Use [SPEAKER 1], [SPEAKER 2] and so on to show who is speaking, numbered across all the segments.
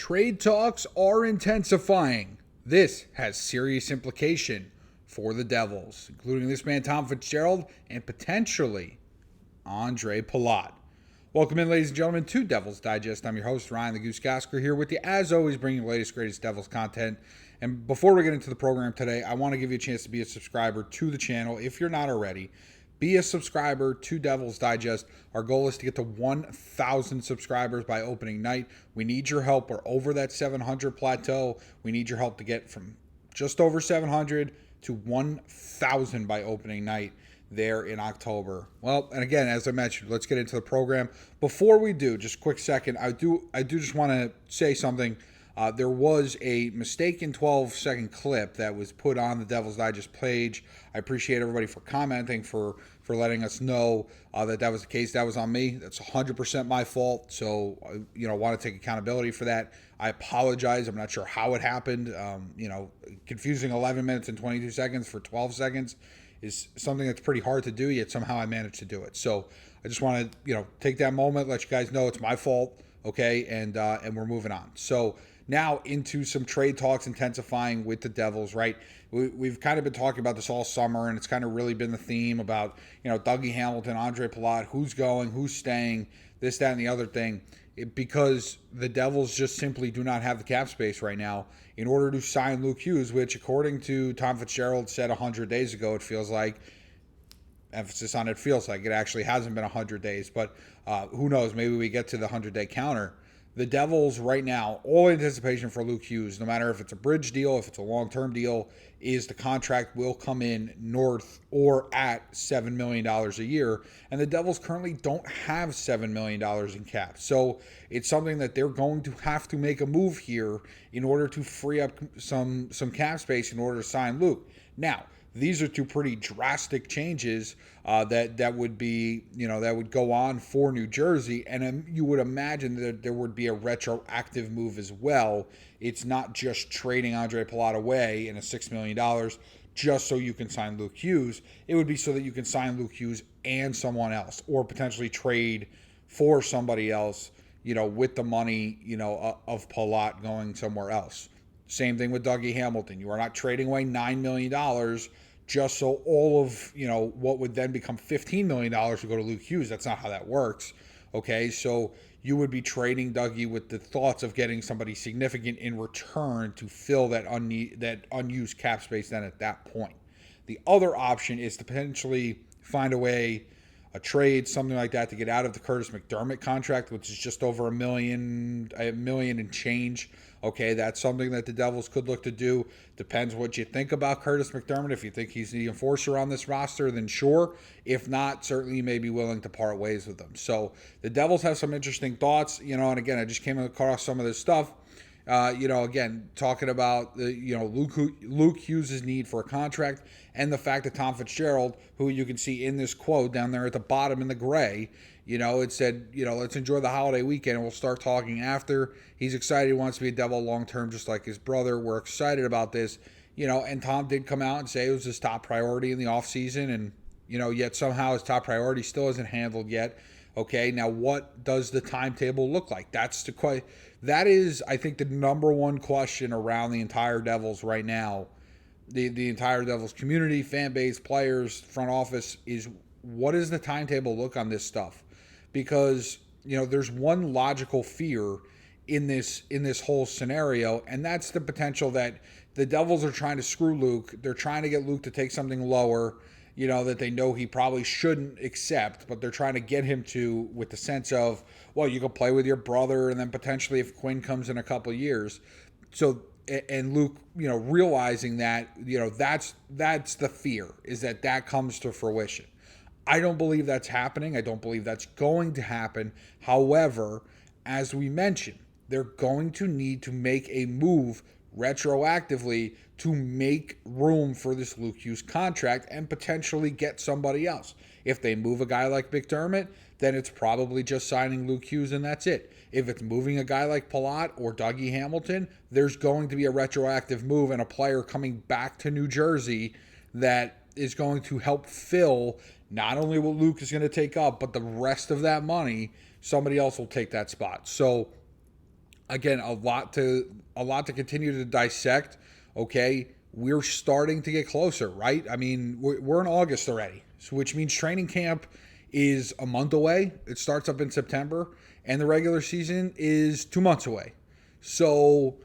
[SPEAKER 1] Trade talks are intensifying. This has serious implication for the Devils, including this man Tom Fitzgerald and potentially Andre Palat. Welcome in, ladies and gentlemen, to Devils Digest. I'm your host, Ryan the Gosiker, here with you, as always, bringing the latest, greatest Devils content. And before we get into the program today, I want to give you a chance to be a subscriber to the channel if you're not already. Be a subscriber to Devils Digest. Our goal is to get to 1,000 subscribers by opening night. We need your help. We're over that 700 plateau. We need your help to get from just over 700 to 1,000 by opening night there in October. Well, and again, as I mentioned, let's get into the program. Before we do, just a quick second, I do just want to say something. There was a mistaken 12-second clip that was put on the Devils Digest page. I appreciate everybody for commenting, for letting us know that was the case. That was on me. That's 100% my fault. So, I want to take accountability for that. I apologize. I'm not sure how it happened. Confusing 11 minutes and 22 seconds for 12 seconds is something that's pretty hard to do, yet somehow I managed to do it. So I just want to, take that moment, let you guys know it's my fault, okay, and we're moving on. So now into some trade talks intensifying with the Devils, right? We've kind of been talking about this all summer, and it's kind of really been the theme about, Dougie Hamilton, Andre Palat, who's going, who's staying, this, that, and the other thing, because the Devils just simply do not have the cap space right now in order to sign Luke Hughes, which, according to Tom Fitzgerald, said 100 days ago, it feels like, emphasis on it feels like, it actually hasn't been 100 days, but who knows, maybe we get to the 100-day counter. The Devils right now, all anticipation for Luke Hughes, no matter if it's a bridge deal, if it's a long-term deal, is the contract will come in north or at $7 million a year. And the Devils currently don't have $7 million in cap. So it's something that they're going to have to make a move here in order to free up some cap space in order to sign Luke. Now, these are two pretty drastic changes that would be, that would go on for New Jersey. And you would imagine that there would be a retroactive move as well. It's not just trading Andre Palat away in a $6 million just so you can sign Luke Hughes. It would be so that you can sign Luke Hughes and someone else, or potentially trade for somebody else, with the money, of Palat going somewhere else. Same thing with Dougie Hamilton. You are not trading away $9 million just so all of, what would then become $15 million to go to Luke Hughes. That's not how that works. Okay, so you would be trading Dougie with the thoughts of getting somebody significant in return to fill that unused cap space then at that point. The other option is to potentially find a trade, something like that, to get out of the Kurtis MacDermid contract, which is just over a million and change. Okay, that's something that the Devils could look to do. Depends what you think about Kurtis MacDermid. If you think he's the enforcer on this roster, then sure. If not, certainly you may be willing to part ways with him. So the Devils have some interesting thoughts, and again, I just came across some of this stuff. Again, talking about Luke Hughes' need for a contract, and the fact that Tom Fitzgerald, who you can see in this quote down there at the bottom in the gray, it said, let's enjoy the holiday weekend and we'll start talking after. He's excited. He wants to be a Devil long-term, just like his brother. We're excited about this, and Tom did come out and say it was his top priority in the offseason, and, yet somehow his top priority still isn't handled yet. Okay, now what does the timetable look like? That is, I think, the number one question around the entire Devils right now. The entire Devils community, fan base, players, front office, is what does the timetable look on this stuff? Because, there's one logical fear in this whole scenario, and that's the potential that the Devils are trying to screw Luke. They're trying to get Luke to take something lower, that they know he probably shouldn't accept, but they're trying to get him to, with the sense of, well, you can play with your brother, and then potentially if Quinn comes in a couple of years. So, and Luke, realizing that, that's the fear, is that comes to fruition. I don't believe that's happening. I don't believe that's going to happen. However, as we mentioned, they're going to need to make a move retroactively to make room for this Luke Hughes contract and potentially get somebody else. If they move a guy like MacDermid, then it's probably just signing Luke Hughes and that's it. If it's moving a guy like Palat or Dougie Hamilton, there's going to be a retroactive move and a player coming back to New Jersey that is going to help fill not only what Luke is going to take up, but the rest of that money, somebody else will take that spot. So again, a lot to continue to dissect. Okay, we're starting to get closer, right? I mean, we're in August already, so which means training camp is a month away. It starts up in September, and the regular season is 2 months away. So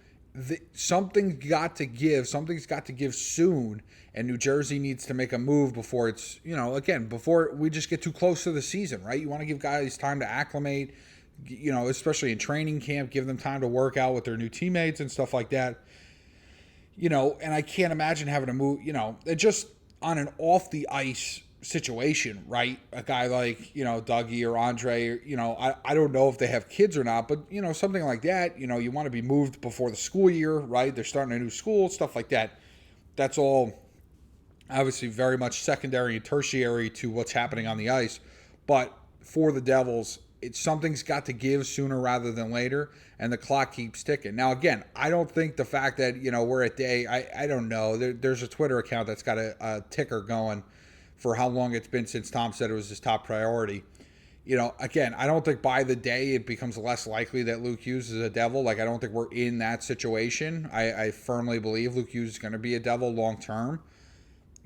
[SPEAKER 1] something's got to give. Something's got to give soon, and New Jersey needs to make a move before it's, again, before we just get too close to the season, right? You want to give guys time to acclimate, especially in training camp, give them time to work out with their new teammates and stuff like that. And I can't imagine having to move, just on an off the ice situation, right? A guy like, Dougie or Andre, I don't know if they have kids or not, but, something like that, you want to be moved before the school year, right? They're starting a new school, stuff like that. That's all obviously very much secondary and tertiary to what's happening on the ice. But for the Devils, something's got to give sooner rather than later, and the clock keeps ticking. Now, again, I don't think the fact that, we're at day, I don't know. There's a Twitter account that's got a ticker going for how long it's been since Tom said it was his top priority. Again, I don't think by the day it becomes less likely that Luke Hughes is a Devil. Like, I don't think we're in that situation. I firmly believe Luke Hughes is going to be a Devil long term.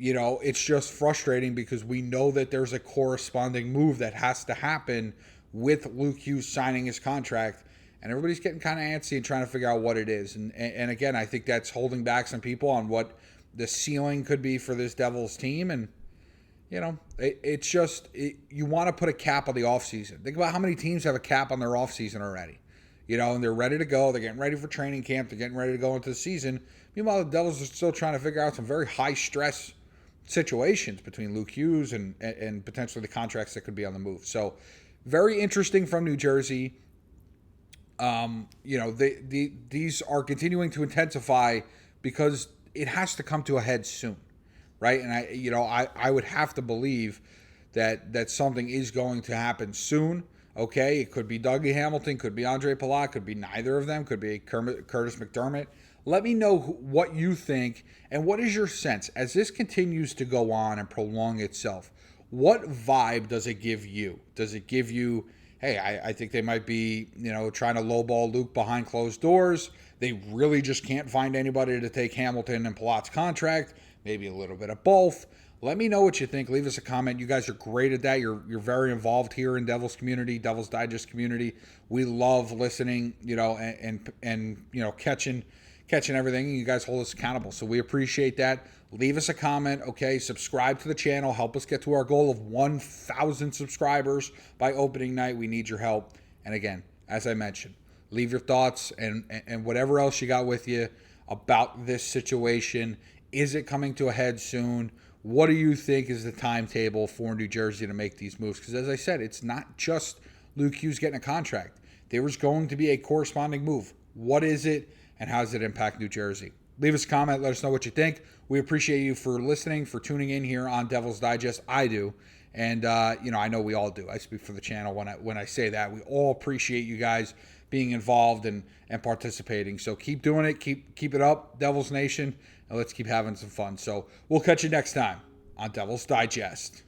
[SPEAKER 1] It's just frustrating because we know that there's a corresponding move that has to happen with Luke Hughes signing his contract, and everybody's getting kind of antsy and trying to figure out what it is. And again, I think that's holding back some people on what the ceiling could be for this Devils team. And, it's just, you want to put a cap on the offseason. Think about how many teams have a cap on their offseason already, and they're ready to go. They're getting ready for training camp. They're getting ready to go into the season. Meanwhile, the Devils are still trying to figure out some very high stress situations between Luke Hughes and potentially the contracts that could be on the move. So, very interesting from New Jersey. These are continuing to intensify because it has to come to a head soon, right? And I would have to believe that something is going to happen soon. Okay, it could be Dougie Hamilton, could be Andre Palat, could be neither of them, could be Kurtis MacDermid. Let me know what you think and what is your sense as this continues to go on and prolong itself. What vibe does it give you? Does it give you, hey, I think they might be, trying to lowball Luke behind closed doors. They really just can't find anybody to take Hamilton and Palat's contract. Maybe a little bit of both. Let me know what you think. Leave us a comment. You guys are great at that. You're very involved here in Devils community, Devils Digest community. We love listening, and catching everything. You guys hold us accountable. So we appreciate that. Leave us a comment, okay? Subscribe to the channel. Help us get to our goal of 1,000 subscribers by opening night. We need your help. And again, as I mentioned, leave your thoughts and whatever else you got with you about this situation. Is it coming to a head soon? What do you think is the timetable for New Jersey to make these moves? Because as I said, it's not just Luke Hughes getting a contract. There was going to be a corresponding move. What is it, and how does it impact New Jersey? Leave us a comment. Let us know what you think. We appreciate you for listening, for tuning in here on Devil's Digest. I do. And, I know we all do. I speak for the channel when I say that. We all appreciate you guys being involved and participating. So keep doing it. Keep it up, Devils Nation. And let's keep having some fun. So we'll catch you next time on Devil's Digest.